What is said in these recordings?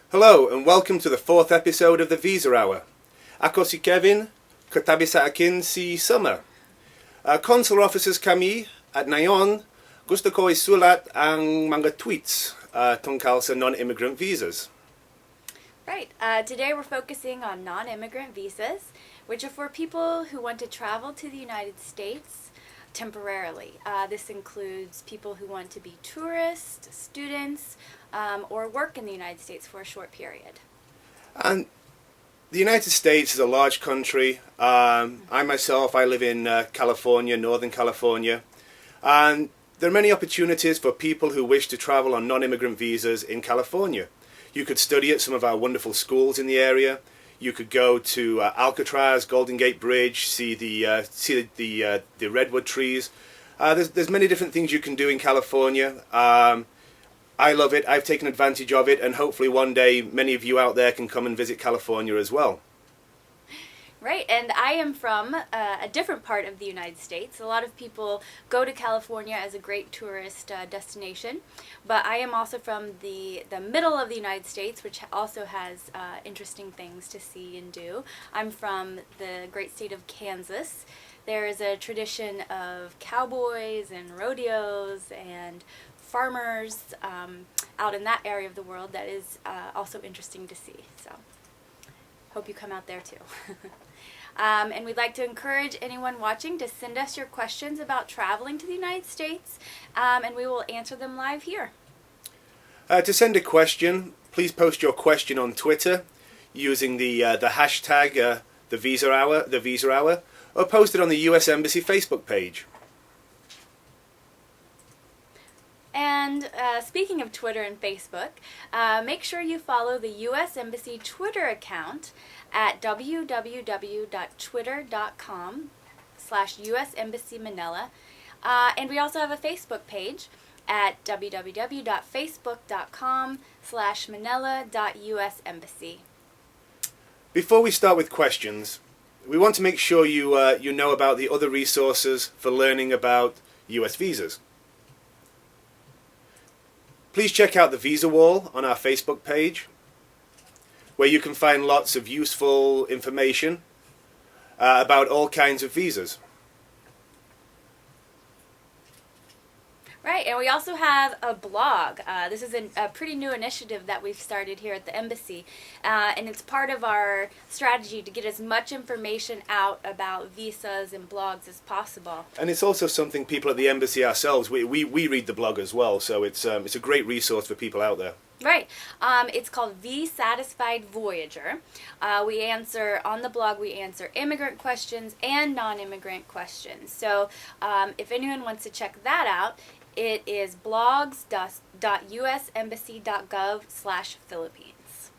Hello and welcome to the fourth episode of the Visa Hour. Ako si Kevin, katabi sa akin si Summer. Consular officers kami at ngayon gusto ko isulat ang mga tweets tungkol sa non-immigrant visas. Right. Today we're focusing on non-immigrant visas, which are for people who want to travel to the United States temporarily. This includes people who want to be tourists, students, or work in the United States for a short period. And the United States is a large country. I live in California, Northern California. And there are many opportunities for people who wish to travel on non-immigrant visas in California. You could study at some of our wonderful schools in the area. You could go to Alcatraz, Golden Gate Bridge, see the redwood trees. There's many different things you can do in California. I love it. I've taken advantage of it, and hopefully one day many of you out there can come and visit California as well. Right, and I am from a different part of the United States. A lot of people go to California as a great tourist destination, but I am also from the middle of the United States, which also has interesting things to see and do. I'm from the great state of Kansas. There is a tradition of cowboys and rodeos and farmers out in that area of the world that is also interesting to see. So, hope you come out there too. And we'd like to encourage anyone watching to send us your questions about traveling to the United States, and we will answer them live here. To send a question, please post your question on Twitter using the hashtag the Visa Hour, or post it on the U.S. Embassy Facebook page. And speaking of Twitter and Facebook, make sure you follow the U.S. Embassy Twitter account at www.twitter.com/US Embassy Manila. And we also have a Facebook page at www.facebook.com/manila.US Embassy. Before we start with questions, we want to make sure you know about the other resources for learning about U.S. visas. Please check out the Visa Wall on our Facebook page, where you can find lots of useful information about all kinds of visas. Right, and we also have a blog. This is a pretty new initiative that we've started here at the Embassy, and it's part of our strategy to get as much information out about visas and blogs as possible. And it's also something people at the Embassy ourselves, we read the blog as well, so it's a great resource for people out there. Right. It's called V-Satisfied Voyager. On the blog we answer immigrant questions and non-immigrant questions. So if anyone wants to check that out, it is blogs.usembassy.gov/Philippines.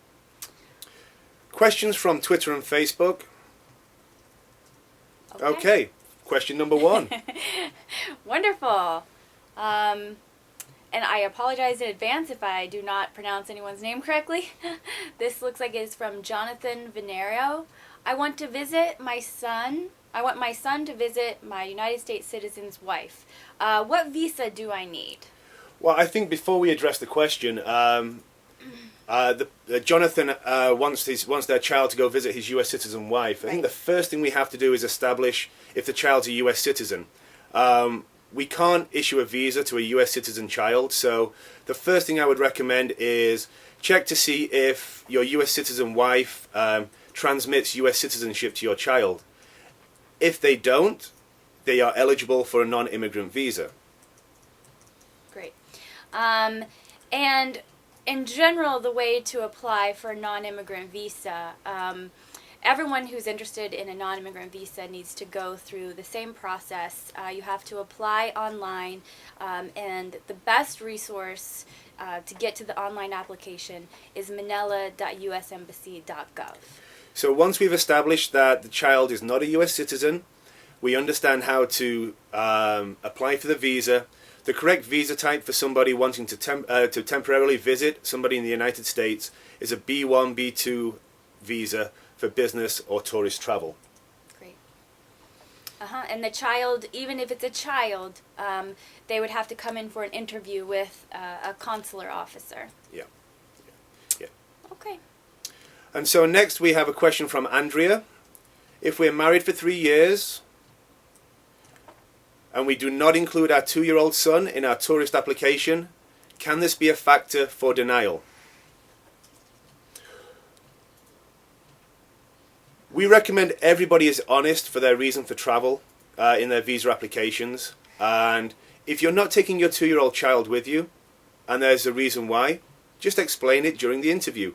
Questions from Twitter and Facebook. Okay. Question number 1. Wonderful. And I apologize in advance if I do not pronounce anyone's name correctly. This looks like it's from Jonathan Venerio. I want my son to visit my United States citizen's wife. What visa do I need? Well, I think before we address the question, Jonathan wants their child to go visit his U.S. citizen wife. I think the first thing we have to do is establish if the child's a U.S. citizen. We can't issue a visa to a U.S. citizen child, so the first thing I would recommend is check to see if your U.S. citizen wife transmits U.S. citizenship to your child. If they don't, they are eligible for a non-immigrant visa. Great. And in general, the way to apply for a non-immigrant visa, everyone who's interested in a non-immigrant visa needs to go through the same process. You have to apply online, and the best resource to get to the online application is manila.usembassy.gov. So once we've established that the child is not a U.S. citizen, we understand how to apply for the visa. The correct visa type for somebody wanting to temporarily visit somebody in the United States is a B1, B2 visa for business or tourist travel. Great. And the child, even if it's a child, they would have to come in for an interview with a consular officer. Yeah. Okay. And so next we have a question from Andrea. If we're married for 3 years and we do not include our 2-year-old son in our tourist application, can this be a factor for denial? We recommend everybody is honest for their reason for travel in their visa applications. And if you're not taking your 2-year-old child with you, and there's a reason why, just explain it during the interview.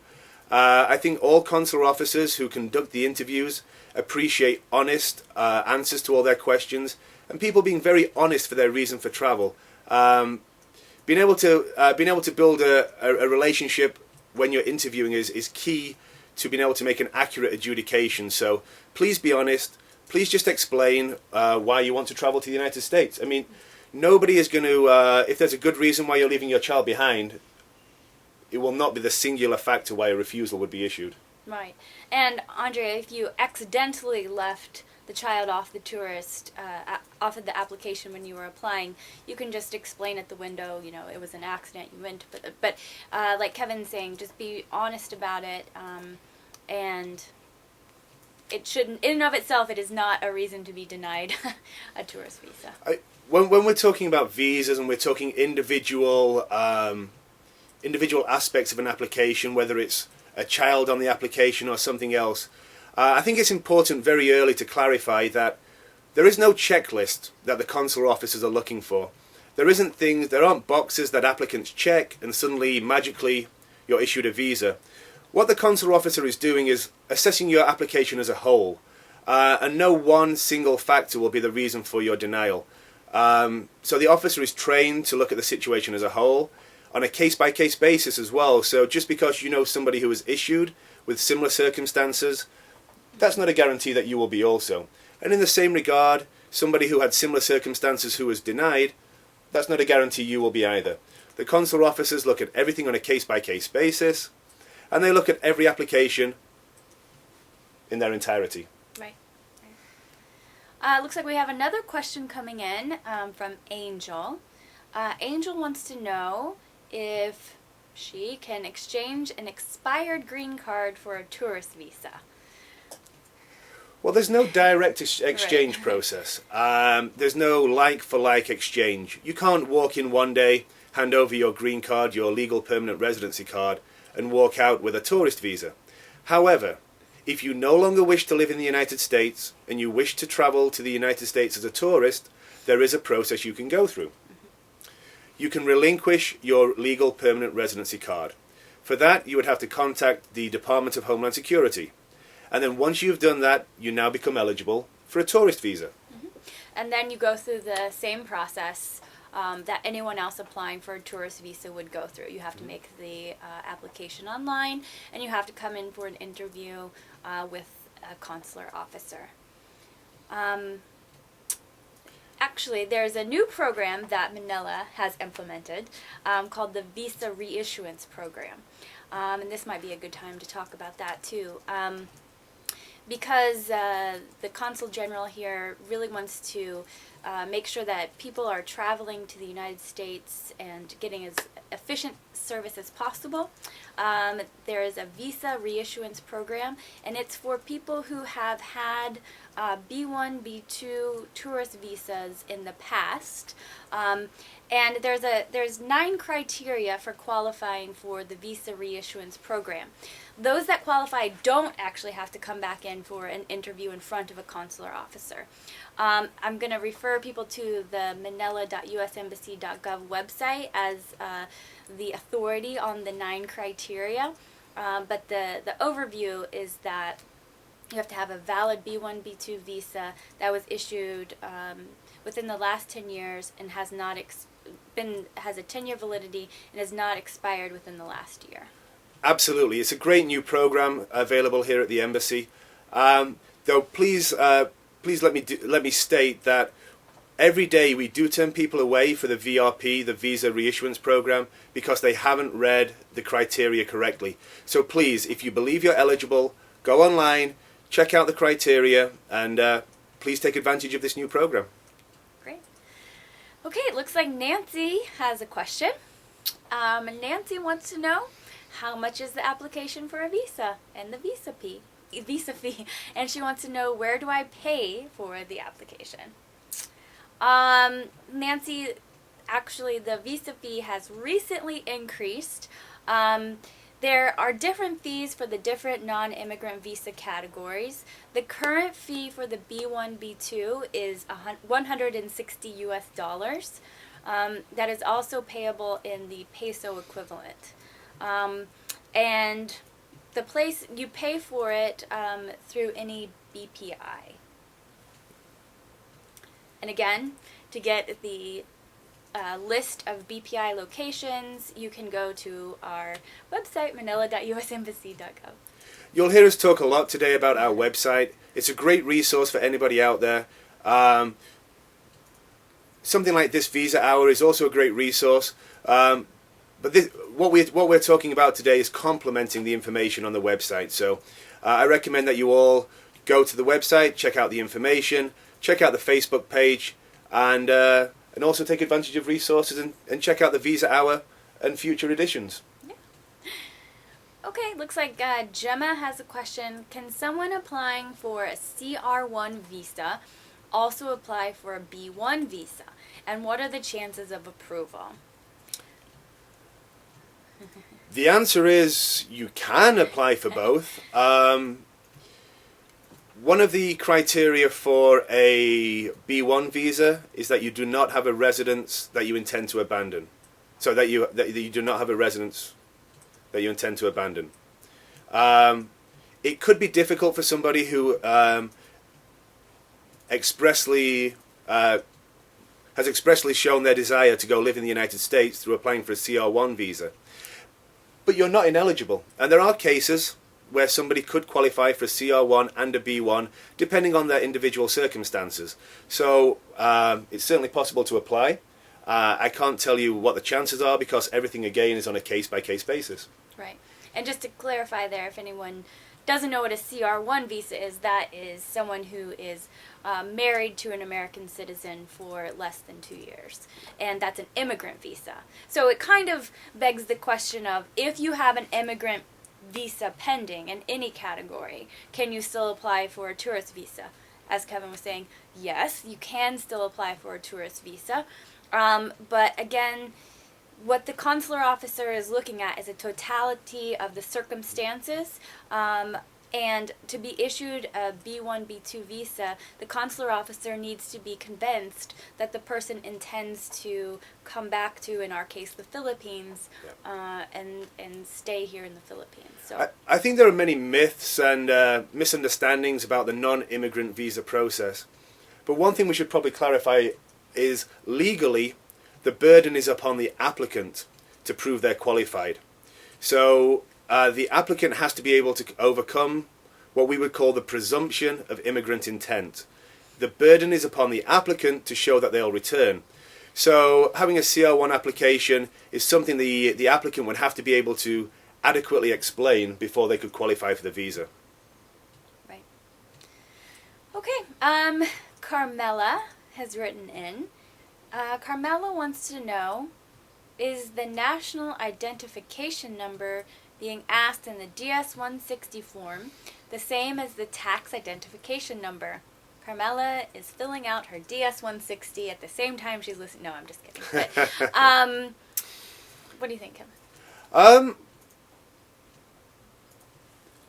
I think all consular officers who conduct the interviews appreciate honest answers to all their questions, and people being very honest for their reason for travel. Being able to build a relationship when you're interviewing is key to being able to make an accurate adjudication. So please be honest. Please just explain why you want to travel to the United States. I mean, nobody is going to, if there's a good reason why you're leaving your child behind, it will not be the singular factor why a refusal would be issued. Right. And Andrea, if you accidentally left the child off the off of the application when you were applying, you can just explain at the window, it was an accident, you went, but like Kevin's saying, just be honest about it, and it shouldn't, in and of itself, it is not a reason to be denied a tourist visa. When we're talking about visas and we're talking individual aspects of an application, whether it's a child on the application or something else, I think it's important very early to clarify that there is no checklist that the consular officers are looking for. There aren't boxes that applicants check and suddenly, magically, you're issued a visa. What the consular officer is doing is assessing your application as a whole, and no one single factor will be the reason for your denial. So the officer is trained to look at the situation as a whole, on a case-by-case basis as well. So just because you know somebody who was issued with similar circumstances, that's not a guarantee that you will be also. And in the same regard, somebody who had similar circumstances who was denied, that's not a guarantee you will be either. The consular officers look at everything on a case-by-case basis, and they look at every application in their entirety. Right. Looks like we have another question coming in from Angel. Angel wants to know if she can exchange an expired green card for a tourist visa. Well, there's no direct exchange process. There's no like-for-like exchange. You can't walk in one day, hand over your green card, your legal permanent residency card, and walk out with a tourist visa. However, if you no longer wish to live in the United States and you wish to travel to the United States as a tourist, there is a process you can go through. You can relinquish your legal permanent residency card. For that, you would have to contact the Department of Homeland Security. And then once you've done that, you now become eligible for a tourist visa. Mm-hmm. And then you go through the same process that anyone else applying for a tourist visa would go through. You have to make the application online, and you have to come in for an interview with a consular officer. Actually, there's a new program that Manila has implemented called the Visa Reissuance Program. And this might be a good time to talk about that too. Because the Consul General here really wants to make sure that people are traveling to the United States and getting as efficient service as possible. There is a Visa Reissuance Program, and it's for people who have had B1, B2 tourist visas in the past. And there's 9 criteria for qualifying for the Visa Reissuance Program. Those that qualify don't actually have to come back in for an interview in front of a consular officer. I'm going to refer people to the manila.usembassy.gov website as the authority on the 9 criteria. But the overview is that you have to have a valid B1, B2 visa that was issued within the last 10 years and has a 10-year validity and has not expired within the last year. Absolutely. It's a great new program available here at the embassy. Though please let me state that every day we do turn people away for the VRP, the Visa Reissuance Program, because they haven't read the criteria correctly. So please, if you believe you're eligible, go online, check out the criteria, and please take advantage of this new program. Great. Okay, it looks like Nancy has a question. Nancy wants to know, how much is the application for a visa and the visa fee, and she wants to know, where do I pay for the application? Nancy, actually the visa fee has recently increased. There are different fees for the different non-immigrant visa categories. The current fee for the B1, B2 is $160 US. That is also payable in the peso equivalent. And the place you pay for it through any BPI. And again, to get the list of BPI locations, you can go to our website, manila.usembassy.gov. You'll hear us talk a lot today about our website. It's a great resource for anybody out there. Something like this Visa Hour is also a great resource. But what we're talking about today is complementing the information on the website. So I recommend that you all go to the website, check out the information, check out the Facebook page, and also take advantage of resources and check out the Visa Hour and future editions. Yeah. Okay, looks like Gemma has a question. Can someone applying for a CR1 visa also apply for a B1 visa? And what are the chances of approval? The answer is you can apply for both. One of the criteria for a B1 visa is that you do not have a residence that you intend to abandon. So that you do not have a residence that you intend to abandon. It could be difficult for somebody who has expressly shown their desire to go live in the United States through applying for a CR1 visa. But you're not ineligible. And there are cases where somebody could qualify for a CR1 and a B1, depending on their individual circumstances. So it's certainly possible to apply. I can't tell you what the chances are because everything, again, is on a case-by-case basis. Right. And just to clarify there, if anyone doesn't know what a CR1 visa is, that is someone who is married to an American citizen for less than 2 years. And that's an immigrant visa. So it kind of begs the question of, if you have an immigrant visa pending in any category, can you still apply for a tourist visa? As Kevin was saying, yes, you can still apply for a tourist visa. But again, what the consular officer is looking at is a totality of the circumstances. And to be issued a B1, B2 visa, the consular officer needs to be convinced that the person intends to come back to, in our case, the Philippines, and stay here in the Philippines. So I think there are many myths and misunderstandings about the non-immigrant visa process. But one thing we should probably clarify is, legally, the burden is upon the applicant to prove they're qualified. So the applicant has to be able to overcome what we would call the presumption of immigrant intent. The burden is upon the applicant to show that they'll return. So having a CR1 application is something the applicant would have to be able to adequately explain before they could qualify for the visa. Right. Okay. Carmela has written in. Carmela wants to know, is the national identification number being asked in the DS-160 form the same as the tax identification number? Carmela is filling out her DS-160 at the same time she's listening. No, I'm just kidding. But, what do you think, Kevin?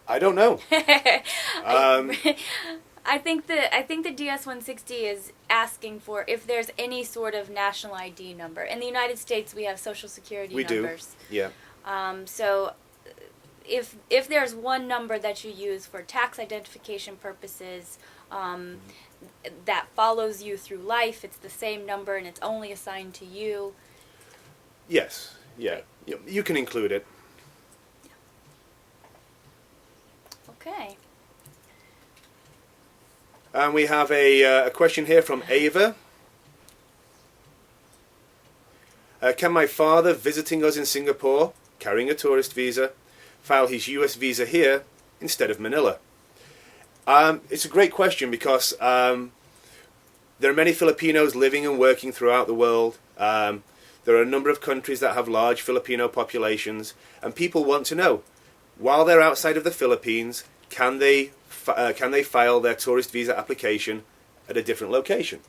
I don't know. I think the DS-160 is asking for if there's any sort of national ID number. In the United States, we have Social Security numbers. We do, yeah. So if there's one number that you use for tax identification purposes, that follows you through life, it's the same number and it's only assigned to you. Yes, yeah. You can include it. Okay. And we have a question here from Ava. Can my father, visiting us in Singapore, carrying a tourist visa, file his US visa here instead of Manila? It's a great question because there are many Filipinos living and working throughout the world. There are a number of countries that have large Filipino populations, and people want to know, while they're outside of the Philippines, can they file their tourist visa application at a different location?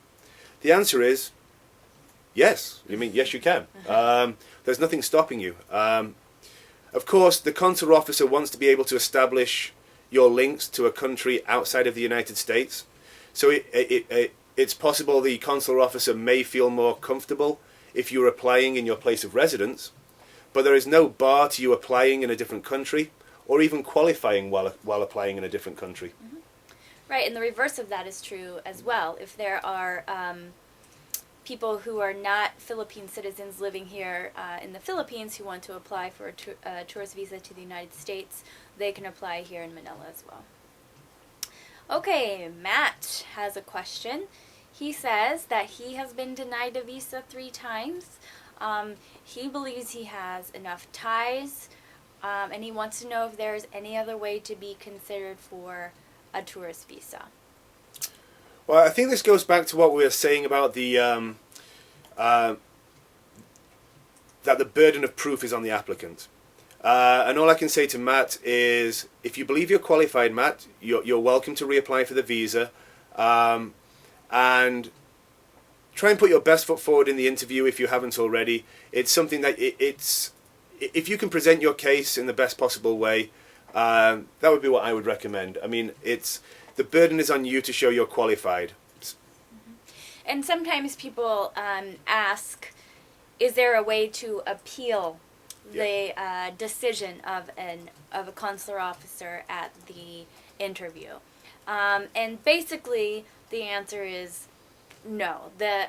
The answer is yes. Yes, you can. There's nothing stopping you. Of course, the consular officer wants to be able to establish your links to a country outside of the United States. So it's possible the consular officer may feel more comfortable if you're applying in your place of residence, but there is no bar to you applying in a different country or even qualifying while applying in a different country. Mm-hmm. Right, and the reverse of that is true as well. If there are people who are not Philippine citizens living here in the Philippines who want to apply for a tourist visa to the United States, they can apply here in Manila as well. Okay, Matt has a question. He says that he has been denied a visa 3 times. He believes he has enough ties, and he wants to know if there's any other way to be considered for a tourist visa. Well, I think this goes back to what we were saying about that the burden of proof is on the applicant. And all I can say to Matt is, if you believe you're qualified, Matt, you're welcome to reapply for the visa, and try and put your best foot forward in the interview if you haven't already. It's something that if you can present your case in the best possible way, that would be what I would recommend. I mean, the burden is on you to show you're qualified. And sometimes people ask, is there a way to appeal the decision of a consular officer at the interview? And basically, the answer is no. The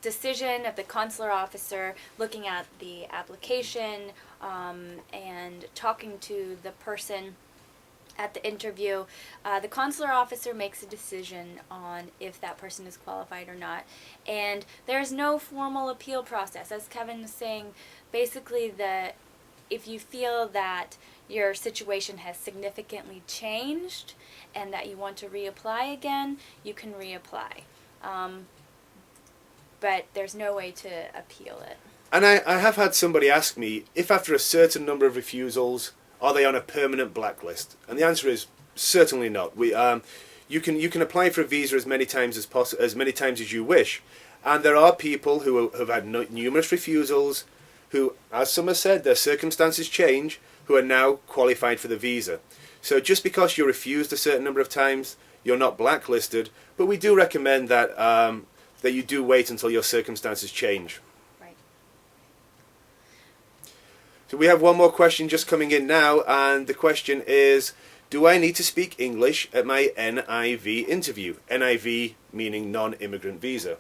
decision of the consular officer looking at the application and talking to the person at the interview, the consular officer makes a decision on if that person is qualified or not. And there's no formal appeal process. As Kevin was saying, basically if you feel that your situation has significantly changed and that you want to reapply again, you can reapply. But there's no way to appeal it. And I have had somebody ask me if after a certain number of refusals, are they on a permanent blacklist? And the answer is certainly not. You can apply for a visa as many times as you wish, and there are people who have had numerous refusals, who, as Summer said, their circumstances change, who are now qualified for the visa. So just because you're refused a certain number of times, you're not blacklisted. But we do recommend that that you do wait until your circumstances change. So we have one more question just coming in now, and the question is, do I need to speak English at my NIV interview? NIV meaning non-immigrant visa.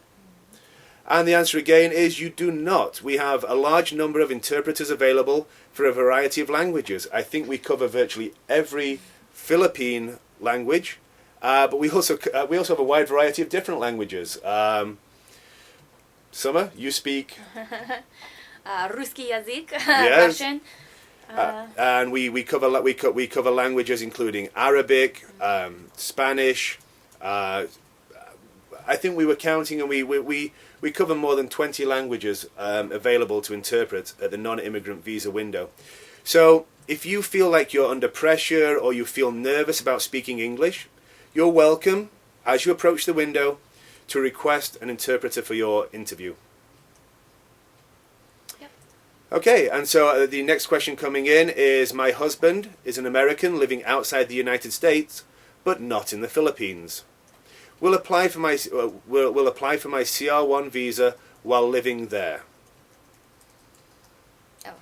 And the answer again is you do not. We have a large number of interpreters available for a variety of languages. I think we cover virtually every Philippine language, but we also have a wide variety of different languages. Summer, you speak... Ruski Yazik, yes. Russian. And we cover languages including Arabic, Spanish. I think we were counting, and we cover more than 20 languages available to interpret at the non-immigrant visa window. So if you feel like you're under pressure or you feel nervous about speaking English, you're welcome, as you approach the window, to request an interpreter for your interview. Okay, and so the next question coming in is, my husband is an American living outside the United States, but not in the Philippines. Will apply for my CR1 visa while living there. Oh.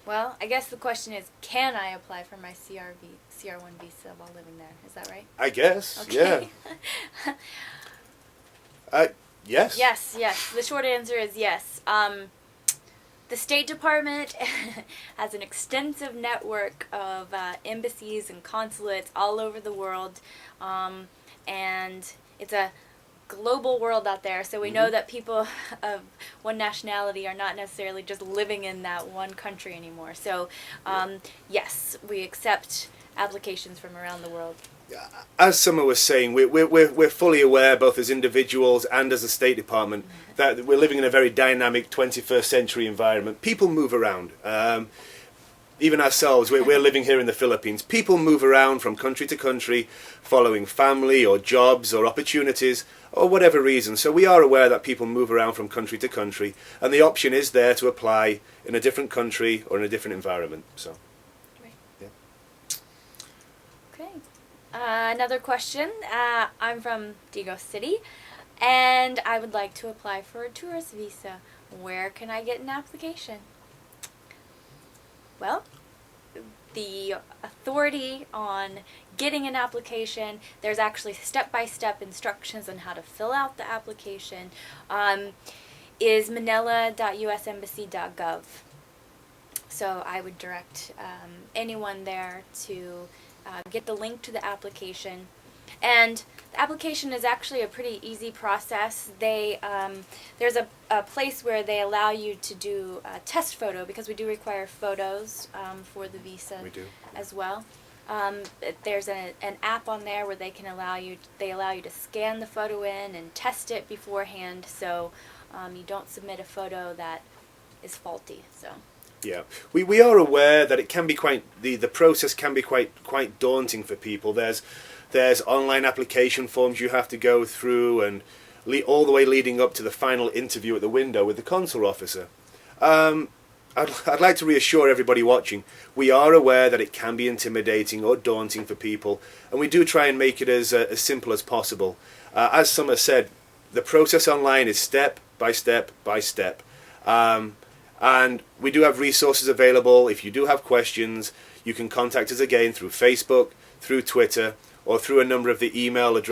Well, I guess the question is, can I apply for my CR1 visa while living there? Is that right? I guess, okay. Yeah. Yes. Yes. The short answer is yes. The State Department has an extensive network of embassies and consulates all over the world, and it's a global world out there, so we know that people of one nationality are not necessarily just living in that one country anymore. So, yes, we accept applications from around the world. as Summer was saying, we're fully aware, both as individuals and as a State Department, that we're living in a very dynamic 21st century environment. People move around. Even ourselves, we're living here in the Philippines. People move around from country to country, following family or jobs or opportunities or whatever reason. So we are aware that people move around from country to country, and the option is there to apply in a different country or in a different environment. So, yeah. Okay. Another question. I'm from Digo City, and I would like to apply for a tourist visa. Where can I get an application? Well, the authority on getting an application, there's actually step-by-step instructions on how to fill out the application, is manila.usembassy.gov. So I would direct anyone there to get the link to the application. And the application is actually a pretty easy process. There's a place where they allow you to do a test photo, because we do require photos for the visa as well. There's an app on there where they allow you to scan the photo in and test it beforehand, so you don't submit a photo that is faulty. So. Yeah, we are aware that it can be the process can be quite daunting for people. There's online application forms you have to go through, and all the way leading up to the final interview at the window with the consular officer. I'd like to reassure everybody watching, we are aware that it can be intimidating or daunting for people, and we do try and make it as simple as possible. As Summer said, the process online is step by step by step. And we do have resources available. If you do have questions, you can contact us again through Facebook, through Twitter, or through a number of the email addresses